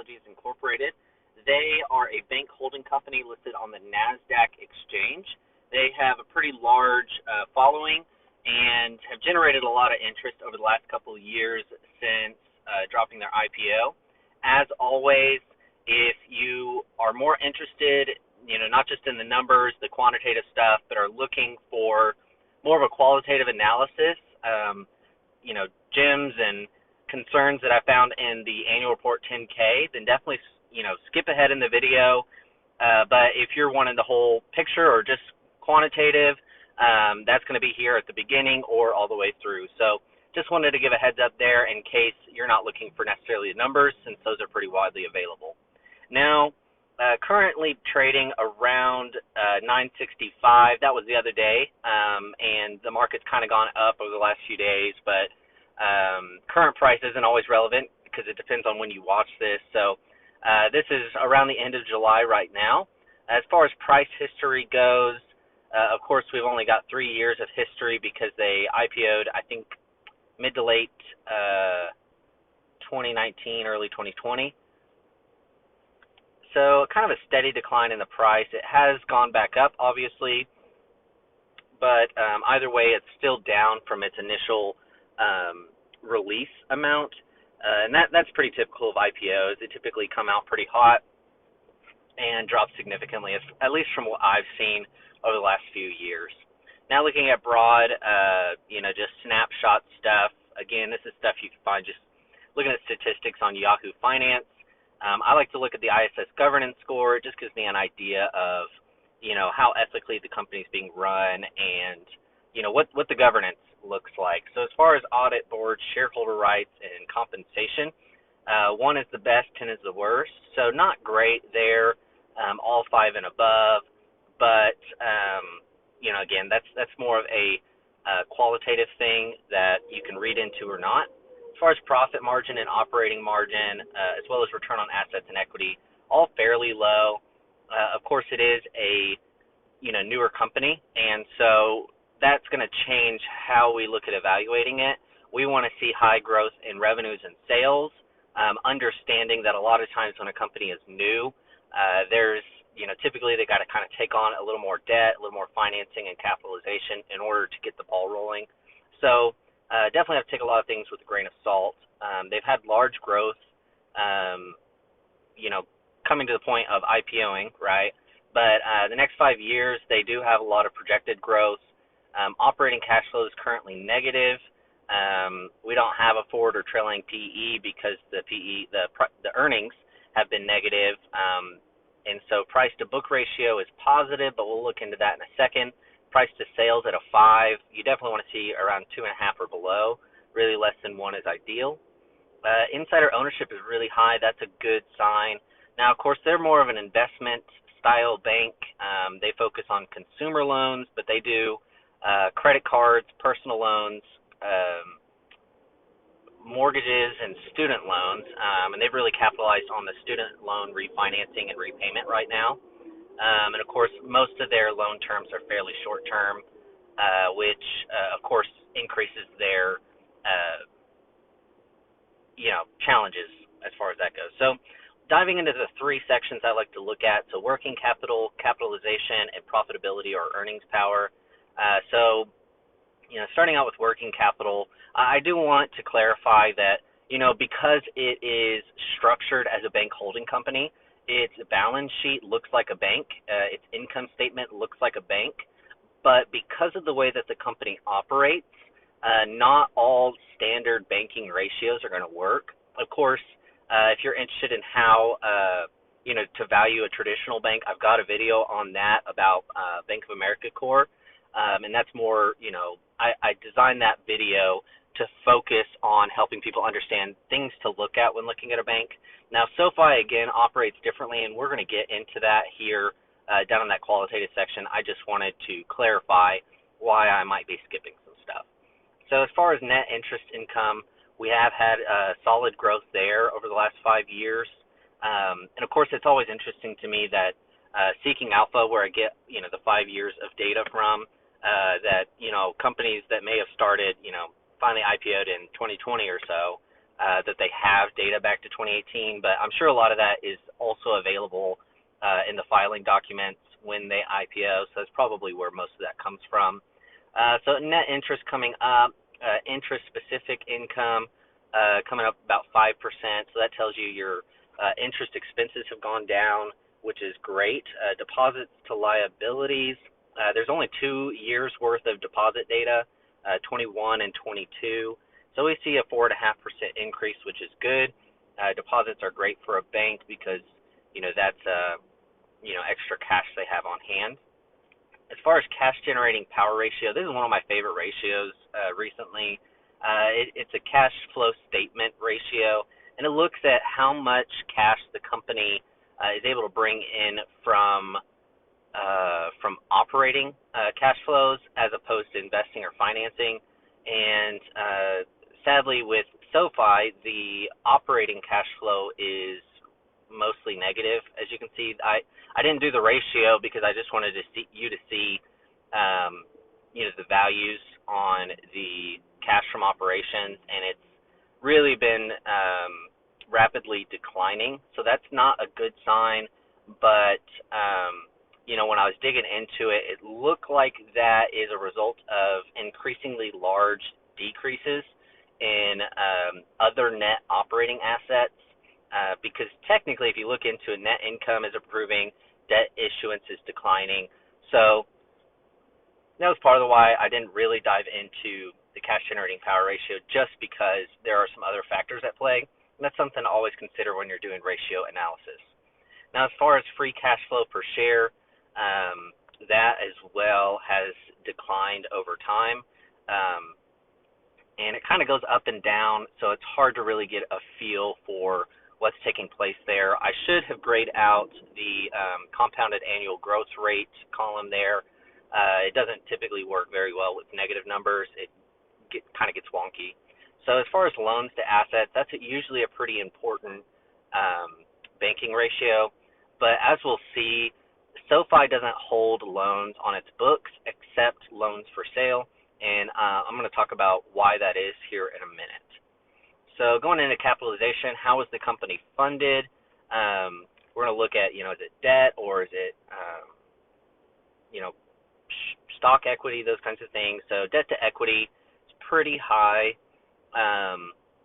Technologies Incorporated. They are a bank holding company listed on the NASDAQ exchange. They have a pretty large following and have generated a lot of interest over the last couple of years since dropping their IPO. As always, if you are more interested, not just in the numbers, the quantitative stuff, but are looking for more of a qualitative analysis, gems and concerns that I found in the annual report 10K, then definitely, skip ahead in the video. But if you're wanting the whole picture or just quantitative, that's going to be here at the beginning or all the way through. So just wanted to give a heads up there in case you're not looking for necessarily the numbers, since those are pretty widely available. Now, currently trading around 965. That was the other day, and the market's kind of gone up over the last few days, but current price isn't always relevant because it depends on when you watch this. So this is around the end of July right now. As far as price history goes, of course, we've only got 3 years of history because they IPO'd, I think, mid to late 2019, early 2020. So kind of a steady decline in the price. It has gone back up, obviously, but either way, it's still down from its initial release amount, and that's pretty typical of IPOs. They typically come out pretty hot and drop significantly, at least from what I've seen over the last few years. Now looking at broad, just snapshot stuff. Again, this is stuff you can find just looking at statistics on Yahoo Finance. I like to look at the ISS governance score. It just gives me an idea of, how ethically the company is being run and, what the governance looks like. So as far as audit board, shareholder rights, and compensation, 1 is the best, 10 is the worst. So not great there, all 5 and above. But, again, that's more of a qualitative thing that you can read into or not. As far as profit margin and operating margin, as well as return on assets and equity, all fairly low. Of course, it is a newer company, and so that's going to change how we look at evaluating it. We want to see high growth in revenues and sales, understanding that a lot of times when a company is new, there's typically they got to kind of take on a little more debt, a little more financing and capitalization in order to get the ball rolling. So definitely have to take a lot of things with a grain of salt. They've had large growth, coming to the point of IPOing, right? But the next 5 years, they do have a lot of projected growth. Operating cash flow is currently negative. We don't have a forward or trailing PE because the earnings have been negative. And so price to book ratio is positive, but we'll look into that in a second. Price to sales at a 5. You definitely want to see around 2.5 or below. Really less than 1 is ideal. Insider ownership is really high. That's a good sign. Now, of course, they're more of an investment style bank. They focus on consumer loans, but they do credit cards, personal loans, mortgages, and student loans, and they've really capitalized on the student loan refinancing and repayment right now. And of course, most of their loan terms are fairly short term, which of course increases their challenges as far as that goes. So diving into the 3 sections I like to look at, so working capital, capitalization, and profitability or earnings power. Starting out with working capital, I do want to clarify that, because it is structured as a bank holding company, its balance sheet looks like a bank, its income statement looks like a bank, but because of the way that the company operates, not all standard banking ratios are going to work. Of course, if you're interested in how, to value a traditional bank, I've got a video on that about Bank of America Corp. And that's more, I designed that video to focus on helping people understand things to look at when looking at a bank. Now, SoFi, again, operates differently, and we're going to get into that here down in that qualitative section. I just wanted to clarify why I might be skipping some stuff. So as far as net interest income, we have had solid growth there over the last 5 years. And, of course, it's always interesting to me that Seeking Alpha, where I get, the 5 years of data from, that, companies that may have started, finally IPO'd in 2020 or so, that they have data back to 2018, but I'm sure a lot of that is also available in the filing documents when they IPO, so that's probably where most of that comes from. So net interest coming up, interest-specific income coming up about 5%, so that tells you your interest expenses have gone down, which is great. Deposits to liabilities, there's only 2 years worth of deposit data, 21 and 22. So we see a 4.5% increase, which is good. Deposits are great for a bank because, that's, extra cash they have on hand. As far as cash generating power ratio, this is one of my favorite ratios recently. It's a cash flow statement ratio, and it looks at how much cash the company is able to bring in from operating cash flows as opposed to investing or financing. And sadly, with SoFi, the operating cash flow is mostly negative. As you can see, I didn't do the ratio because I just wanted to see the values on the cash from operations, and it's really been rapidly declining. So that's not a good sign. But when I was digging into it, it looked like that is a result of increasingly large decreases in other net operating assets. Because technically, if you look into it, net income is improving, debt issuance is declining. So that was part of why I didn't really dive into the cash generating power ratio, just because there are some other factors at play. And that's something to always consider when you're doing ratio analysis. Now, as far as free cash flow per share, that as well has declined over time. And it kind of goes up and down, so it's hard to really get a feel for what's taking place there. I should have grayed out the compounded annual growth rate column there. It doesn't typically work very well with negative numbers. It kind of gets wonky. So as far as loans to assets, that's usually a pretty important banking ratio. But as we'll see, SoFi doesn't hold loans on its books except loans for sale, and I'm going to talk about why that is here in a minute. So going into capitalization, how is the company funded? We're going to look at, is it debt or is it, stock equity, those kinds of things. So debt to equity is pretty high.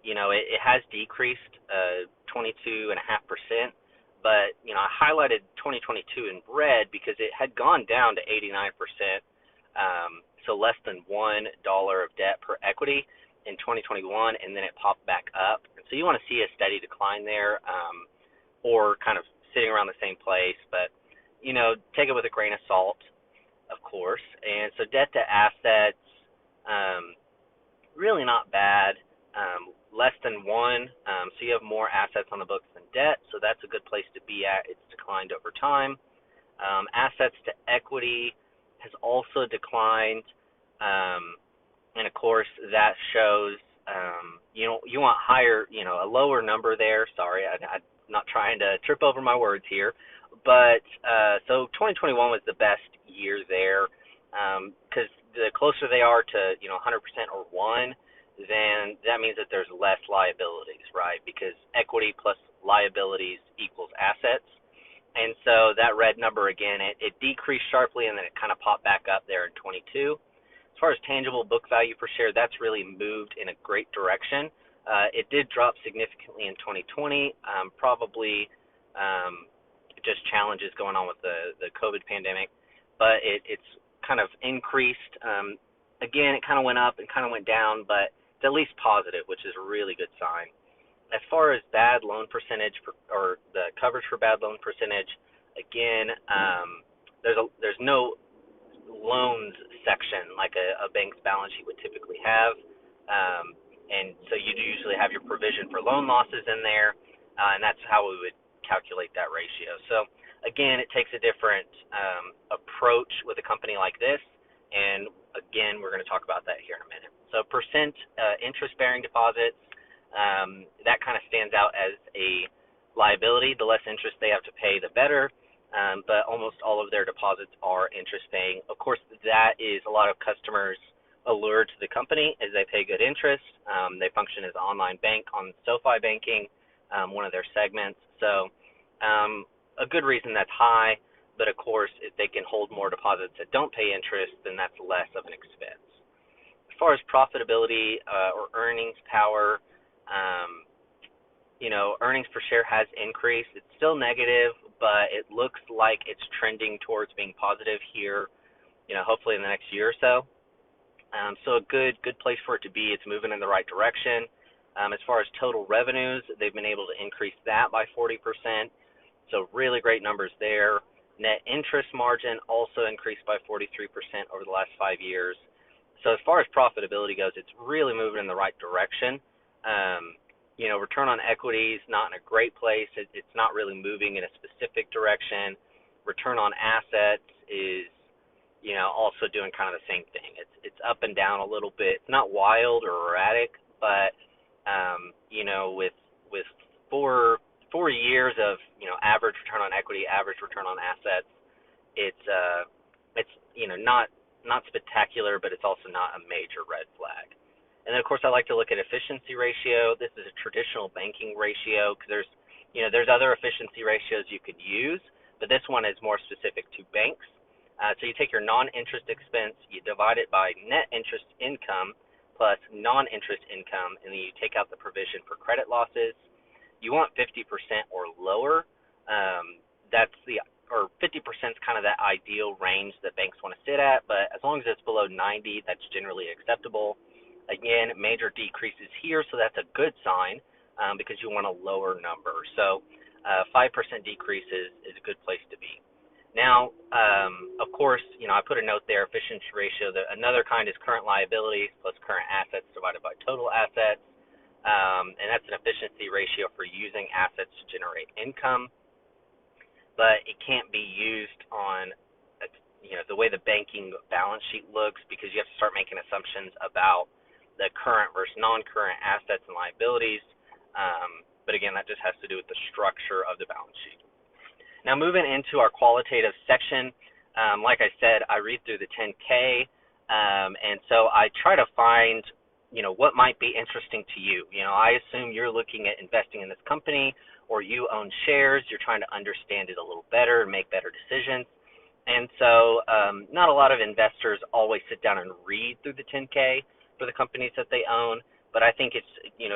It has decreased 22.5%. But, I highlighted 2022 in red because it had gone down to 89%, so less than $1 of debt per equity in 2021, and then it popped back up. And so you want to see a steady decline there, or kind of sitting around the same place. But, take it with a grain of salt, of course. And so debt to assets, really not bad. Less than 1, so you have more assets on the books than debt, so that's a good place to be at. It's declined over time. Assets to equity has also declined, and of course that shows you want higher, a lower number there. Sorry, I'm not trying to trip over my words here, but so 2021 was the best year there, because the closer they are to 100% or 1, then that means that there's less liabilities, right? Because equity plus liabilities equals assets. And so that red number, again, it decreased sharply, and then it kind of popped back up there in 22. As far as tangible book value per share, that's really moved in a great direction. It did drop significantly in 2020, probably just challenges going on with the COVID pandemic, but it's kind of increased. Again, it kind of went up and kind of went down, but it's at least positive, which is a really good sign. As far as bad loan percentage, or the coverage for bad loan percentage, again, there's no loans section like a bank's balance sheet would typically have, and so you do usually have your provision for loan losses in there, and that's how we would calculate that ratio. So again, it takes a different approach with a company like this, and again, we're going to talk about that here in a minute. So percent interest-bearing deposits, that kind of stands out as a liability. The less interest they have to pay, the better, but almost all of their deposits are interest-paying. Of course, that is a lot of customers allure to the company is they pay good interest. They function as an online bank on SoFi banking, one of their segments. So a good reason that's high, but of course, if they can hold more deposits that don't pay interest, then that's less of an expense. As far as profitability or earnings power, earnings per share has increased. It's still negative, but it looks like it's trending towards being positive here, hopefully in the next year or so. So a good place for it to be. It's moving in the right direction. As far as total revenues, they've been able to increase that by 40%. So really great numbers there. Net interest margin also increased by 43% over the last 5 years. So as far as profitability goes, it's really moving in the right direction. Return on equity is not in a great place. It's not really moving in a specific direction. Return on assets is, also doing kind of the same thing. It's up and down a little bit. It's not wild or erratic, but with 4 years of average return on equity, average return on assets, it's not spectacular, but it's also not a major red flag. And then, of course, I like to look at efficiency ratio. This is a traditional banking ratio because there's other efficiency ratios you could use, but this one is more specific to banks. So you take your non-interest expense, you divide it by net interest income plus non-interest income, and then you take out the provision for credit losses. You want 50% or lower. 50% is kind of that ideal range that banks want to sit at, but as long as it's below 90, that's generally acceptable. Again, major decreases here, so that's a good sign because you want a lower number. So 5% decrease is a good place to be. Now, of course, I put a note there, efficiency ratio. Another kind is current liabilities plus current assets divided by total assets, and that's an efficiency ratio for using assets to generate income. But it can't be used on, the way the banking balance sheet looks because you have to start making assumptions about the current versus non-current assets and liabilities. But again, that just has to do with the structure of the balance sheet. Now, moving into our qualitative section, like I said, I read through the 10K, and so I try to find, what might be interesting to you. I assume you're looking at investing in this company or you own shares. You're trying to understand it a little better and make better decisions. And so not a lot of investors always sit down and read through the 10K for the companies that they own, but I think it's,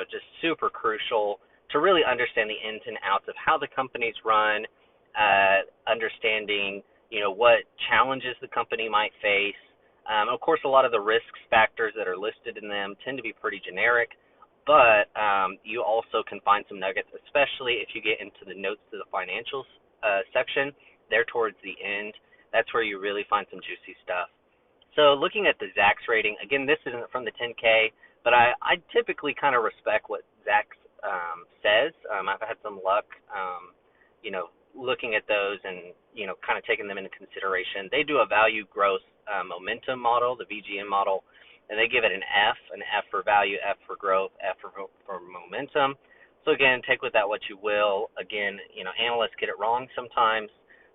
just super crucial to really understand the ins and outs of how the companies run, understanding, what challenges the company might face. Of course, a lot of the risk factors that are listed in them tend to be pretty generic, but you also can find some nuggets, especially if you get into the notes to the financials section there towards the end. That's where you really find some juicy stuff. So looking at the Zacks rating, again, this isn't from the 10K, but I typically kind of respect what Zacks says. I've had some luck, looking at those and, kind of taking them into consideration. They do a value growth momentum model, the VGM model, and they give it an F for value, F for growth, F for momentum. So again, take with that what you will. Again, analysts get it wrong sometimes,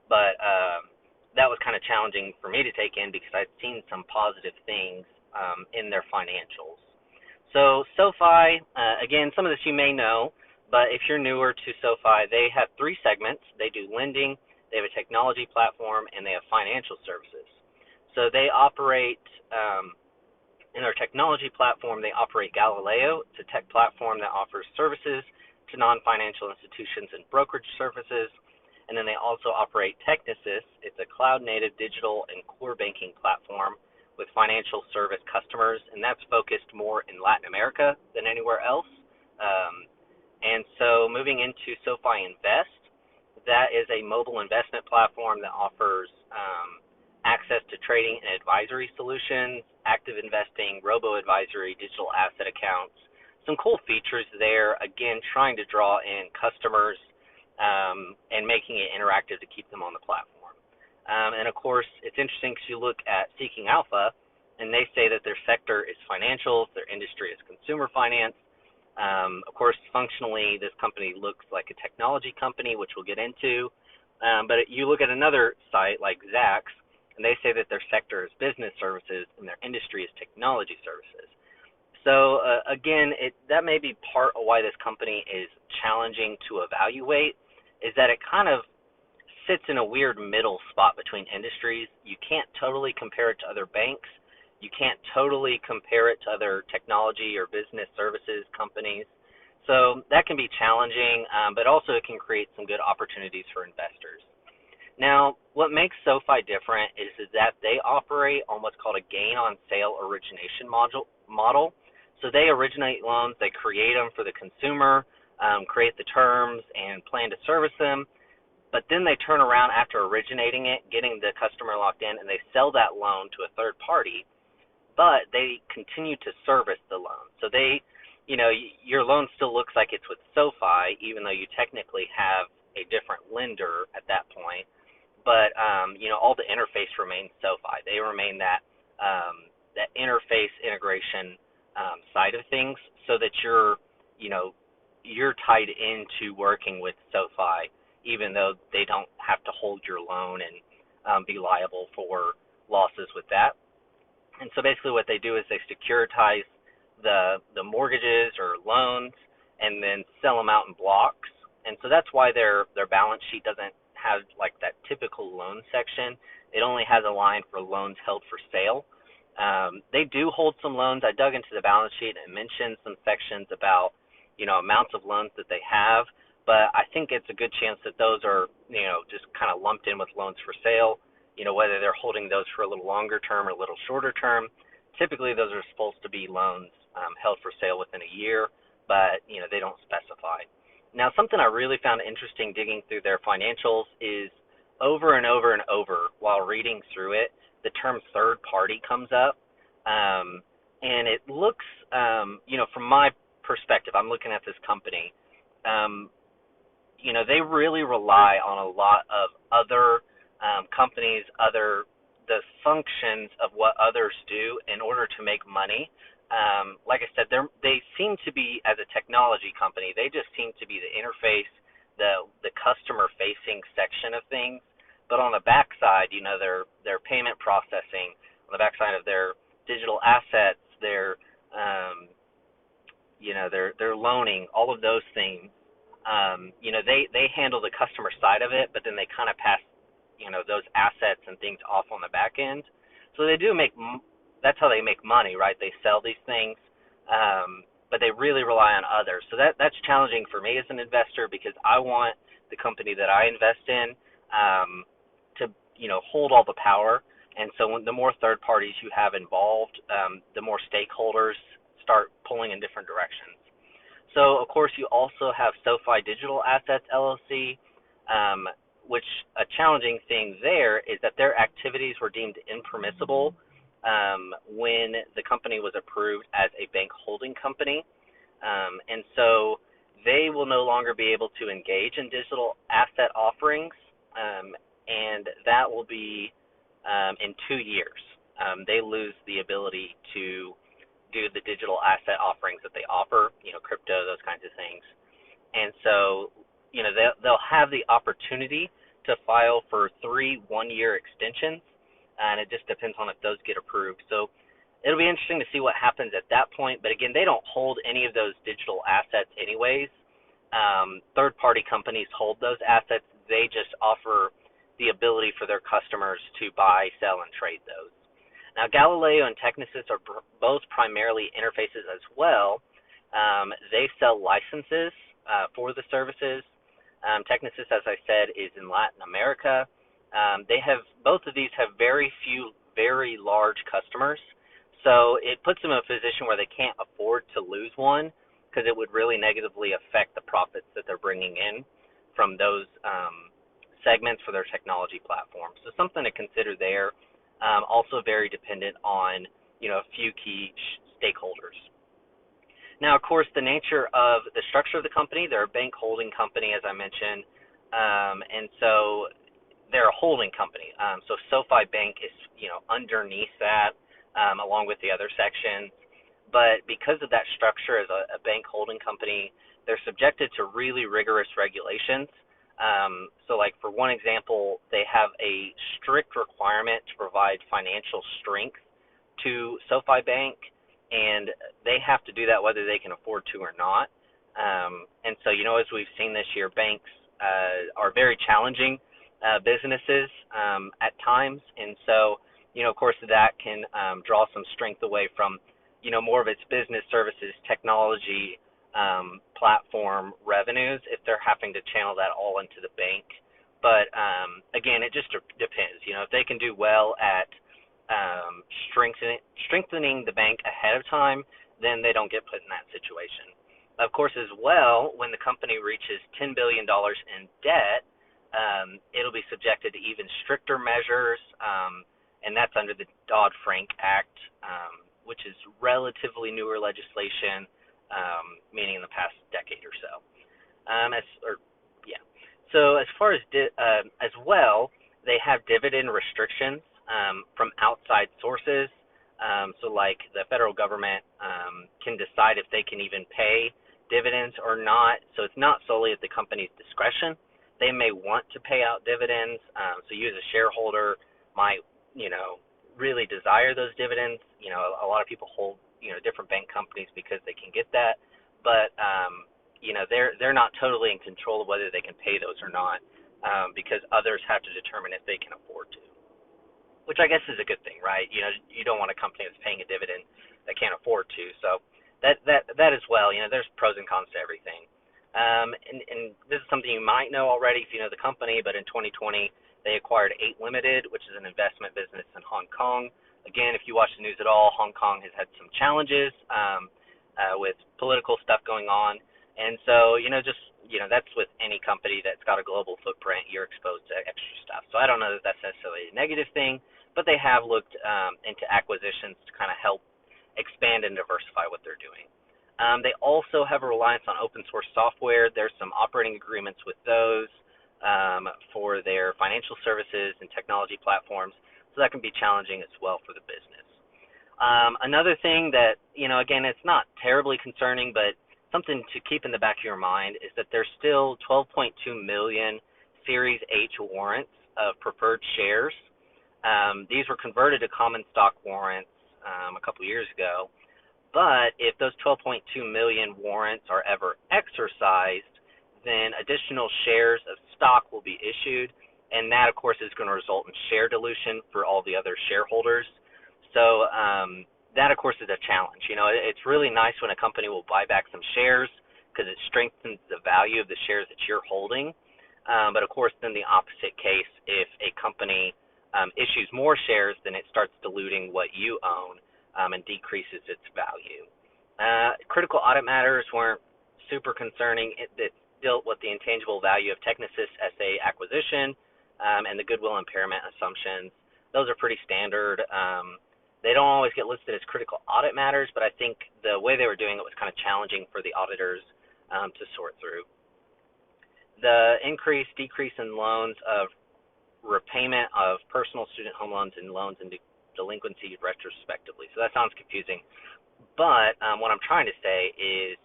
but that was kind of challenging for me to take in because I'd seen some positive things in their financials. So SoFi, again, some of this you may know, but if you're newer to SoFi, they have 3 segments. They do lending, they have a technology platform, and they have financial services. So they operate, in their technology platform, they operate Galileo. It's a tech platform that offers services to non-financial institutions and brokerage services. And then they also operate Technisys. It's a cloud-native digital and core banking platform with financial service customers, and that's focused more in Latin America than anywhere else. And so moving into SoFi Invest, that is a mobile investment platform that offers access to trading and advisory solutions, active investing, robo-advisory, digital asset accounts. Some cool features there, again, trying to draw in customers and making it interactive to keep them on the platform. And, of course, it's interesting because you look at Seeking Alpha, and they say that their sector is financials, their industry is consumer finance. Of course, functionally, this company looks like a technology company, which we'll get into. But you look at another site like Zacks, and they say that their sector is business services and their industry is technology services. So again, that may be part of why this company is challenging to evaluate, is that it kind of sits in a weird middle spot between industries. You can't totally compare it to other banks. You can't totally compare it to other technology or business services companies. So that can be challenging, but also it can create some good opportunities for investors. Now, what makes SoFi different is that they operate on what's called a gain on sale origination model. So they originate loans, they create them for the consumer, create the terms, and plan to service them. But then they turn around after originating it, getting the customer locked in, and they sell that loan to a third party, but they continue to service the loan. So your loan still looks like it's with SoFi, even though you technically have a different lender at that point. But all the interface remains SoFi. They remain that interface integration side of things, so that you're tied into working with SoFi, even though they don't have to hold your loan and be liable for losses with that. And so basically what they do is they securitize the mortgages or loans and then sell them out in blocks. And so that's why their balance sheet doesn't have like that typical loan section. It only has a line for loans held for sale. They do hold some loans. I dug into the balance sheet and mentioned some sections about amounts of loans that they have, but I think it's a good chance that those are just kind of lumped in with loans for sale. Whether they're holding those for a little longer term or a little shorter term. Typically those are supposed to be loans held for sale within a year, but they don't specify. Now, something I really found interesting digging through their financials is over and over and over while reading through it, the term third party comes up, and it looks from my perspective, I'm looking at this company, they really rely on a lot of other companies, the functions of what others do in order to make money. Like I said, they seem to be, as a technology company, they just seem to be the interface, the customer-facing section of things. But on the backside, their payment processing, on the backside of their digital assets, their loaning, all of those things, they handle the customer side of it, but then they kind of pass those assets and things off on the back end. So they do that's how they make money, right? They sell these things, but they really rely on others. So that's challenging for me as an investor, because I want the company that I invest in to hold all the power. And so the more third parties you have involved, the more stakeholders start pulling in different directions. So of course you also have SoFi Digital Assets LLC, which a challenging thing there is that their activities were deemed impermissible when the company was approved as a bank holding company. And so they will no longer be able to engage in digital asset offerings, and that will be in 2 years. They lose the ability to do the digital asset offerings that they offer, crypto, those kinds of things. And so, they'll have the opportunity to file for 3 one-year extensions, and it just depends on if those get approved. So it'll be interesting to see what happens at that point. But again, they don't hold any of those digital assets anyways. Third-party companies hold those assets. They just offer the ability for their customers to buy, sell, and trade those. Now, Galileo and Technisys are both primarily interfaces as well. They sell licenses for the services. Technisys, as I said, is in Latin America. Both of these have very few, very large customers. So it puts them in a position where they can't afford to lose one, because it would really negatively affect the profits that they're bringing in from those segments for their technology platform. So something to consider there. Also very dependent on, a few key stakeholders. Now, of course, the nature of the structure of the company, they're a bank holding company, as I mentioned, and so they're a holding company. So SoFi Bank is, underneath that, along with the other sections. But because of that structure as a bank holding company, they're subjected to really rigorous regulations. So like for one example, they have a strict requirement to provide financial strength to SoFi Bank, and they have to do that whether they can afford to or not. And so, as we've seen this year, banks are very challenging businesses at times. And so, of course, that can draw some strength away from, more of its business services, technology, platform revenues if they're having to channel that all into the bank. But again, it just depends. If they can do well at strengthening the bank ahead of time, then they don't get put in that situation. Of course, as well, when the company reaches $10 billion in debt, it'll be subjected to even stricter measures, and that's under the Dodd-Frank Act, which is relatively newer legislation, meaning in the past decade or so. So as far as as well, they have dividend restrictions from outside sources. So like the federal government can decide if they can even pay dividends or not. So it's not solely at the company's discretion. They may want to pay out dividends. So you as a shareholder might, really desire those dividends. A lot of people hold, different bank companies because they can get that. But, they're not totally in control of whether they can pay those or not, because others have to determine if they can afford to, which I guess is a good thing, right? You don't want a company that's paying a dividend that can't afford to. So that as well, there's pros and cons to everything. And this is something you might know already if you know the company, but in 2020, they acquired 8 Limited, which is an investment business in Hong Kong. Again, if you watch the news at all, Hong Kong has had some challenges with political stuff going on. And so, that's with any company that's got a global footprint, you're exposed to extra stuff. So I don't know that that's necessarily a negative thing, but they have looked into acquisitions to kind of help expand and diversify what they're doing. They also have a reliance on open source software. There's some operating agreements with those for their financial services and technology platforms, so that can be challenging as well for the business. Another thing that, again, it's not terribly concerning, but something to keep in the back of your mind is that there's still 12.2 million Series H warrants of preferred shares. These were converted to common stock warrants a couple years ago. But if those 12.2 million warrants are ever exercised, then additional shares of stock will be issued, and that, of course, is going to result in share dilution for all the other shareholders. So that, of course, is a challenge. It's really nice when a company will buy back some shares because it strengthens the value of the shares that you're holding. But, of course, then the opposite case, if a company issues more shares, then it starts diluting what you own and decreases its value. Critical audit matters weren't super concerning. It dealt with the intangible value of Technisys SA acquisition and the goodwill impairment assumptions. Those are pretty standard. They don't always get listed as critical audit matters, but I think the way they were doing it was kind of challenging for the auditors to sort through. The decrease in loans of repayment of personal student home loans and loans in delinquency retrospectively. So that sounds confusing. But what I'm trying to say is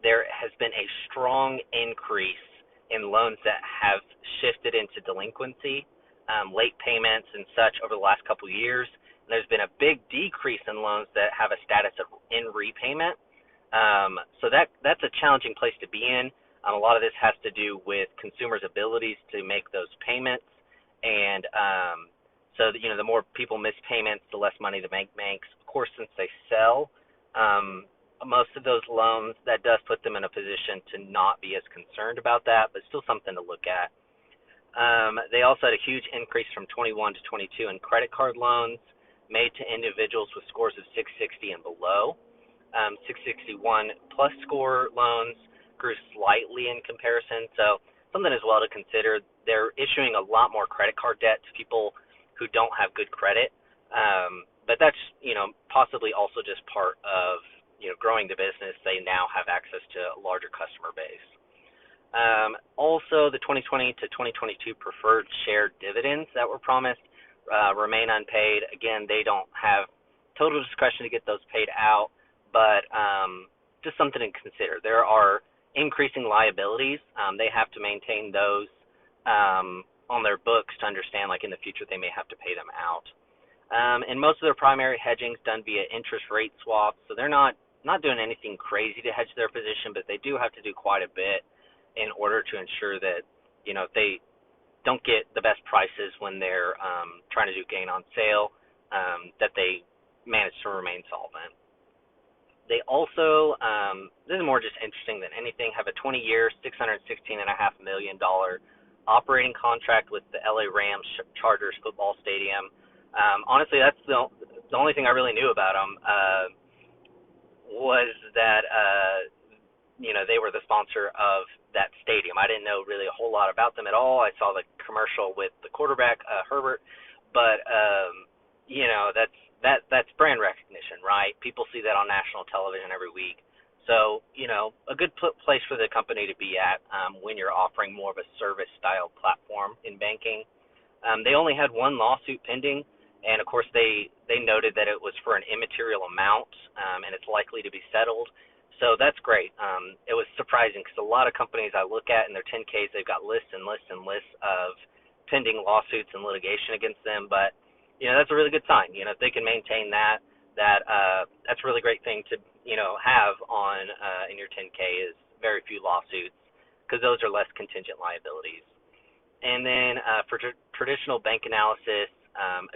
there has been a strong increase in loans that have shifted into delinquency, late payments and such over the last couple of years. And there's been a big decrease in loans that have a status of in repayment. So that's a challenging place to be in. A lot of this has to do with consumers' abilities to make those payments. And so that, the more people miss payments, the less money the bank makes. Of course, since they sell most of those loans, that does put them in a position to not be as concerned about that, but still something to look at. They also had a huge increase from 21 to 22 in credit card loans made to individuals with scores of 660 and below. 661 plus score loans grew slightly in comparison, so something as well to consider. They're issuing a lot more credit card debt to people who don't have good credit, but that's possibly also just part of growing the business. They now have access to a larger customer base. Also, the 2020 to 2022 preferred share dividends that were promised remain unpaid. Again, they don't have total discretion to get those paid out, but just something to consider. There are increasing liabilities, they have to maintain those on their books to understand, like in the future, they may have to pay them out. And most of their primary hedging is done via interest rate swaps, so they're not doing anything crazy to hedge their position, but they do have to do quite a bit in order to ensure that, they don't get the best prices when they're trying to do gain on sale, that they manage to remain solvent. They also, this is more just interesting than anything, have a 20-year, $616.5 million operating contract with the LA Rams Chargers football stadium. Honestly, that's the only thing I really knew about them, was that, they were the sponsor of that stadium. I didn't know really a whole lot about them at all. I saw the commercial with the quarterback, Herbert, but, that's brand recognition, right? People see that on national television every week. So, a good place for the company to be at when you're offering more of a service-style platform in banking. They only had one lawsuit pending, and, of course, they noted that it was for an immaterial amount, and it's likely to be settled. So that's great. It was surprising because a lot of companies I look at in their 10Ks, they've got lists and lists and lists of pending lawsuits and litigation against them, but that's a really good sign. If they can maintain that, that's a really great thing to have on in your 10K is very few lawsuits, because those are less contingent liabilities. And then for traditional bank analysis,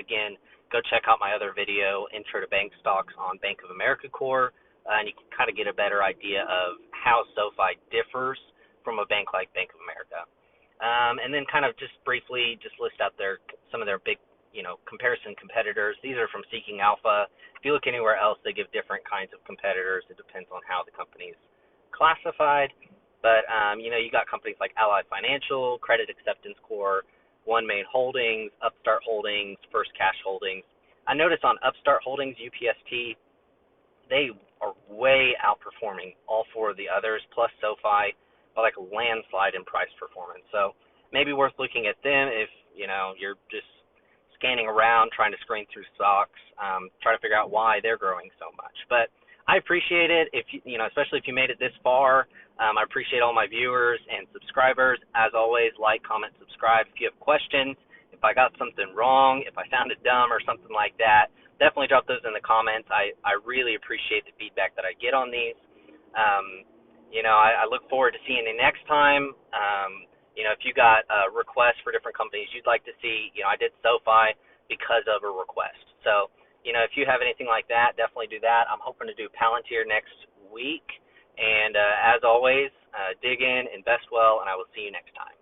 again, go check out my other video, Intro to Bank Stocks, on Bank of America Core, and you can kind of get a better idea of how SoFi differs from a bank like Bank of America. And then kind of just briefly just list out some of their big comparison competitors. These are from Seeking Alpha. If you look anywhere else, they give different kinds of competitors. It depends on how the company's classified. But, you got companies like Ally Financial, Credit Acceptance Corp, One Main Holdings, Upstart Holdings, First Cash Holdings. I noticed on Upstart Holdings, UPST, they are way outperforming all four of the others, plus SoFi, by like a landslide in price performance. So maybe worth looking at them if, you're just scanning around, trying to screen through stocks, try to figure out why they're growing so much. But I appreciate it, if especially if you made it this far. I appreciate all my viewers and subscribers. As always, like, comment, subscribe. If you have questions, if I got something wrong, if I sounded dumb or something like that, definitely drop those in the comments. I really appreciate the feedback that I get on these. I look forward to seeing you next time. If you got requests for different companies you'd like to see, I did SoFi because of a request. So, if you have anything like that, definitely do that. I'm hoping to do Palantir next week. And as always, dig in, invest well, and I will see you next time.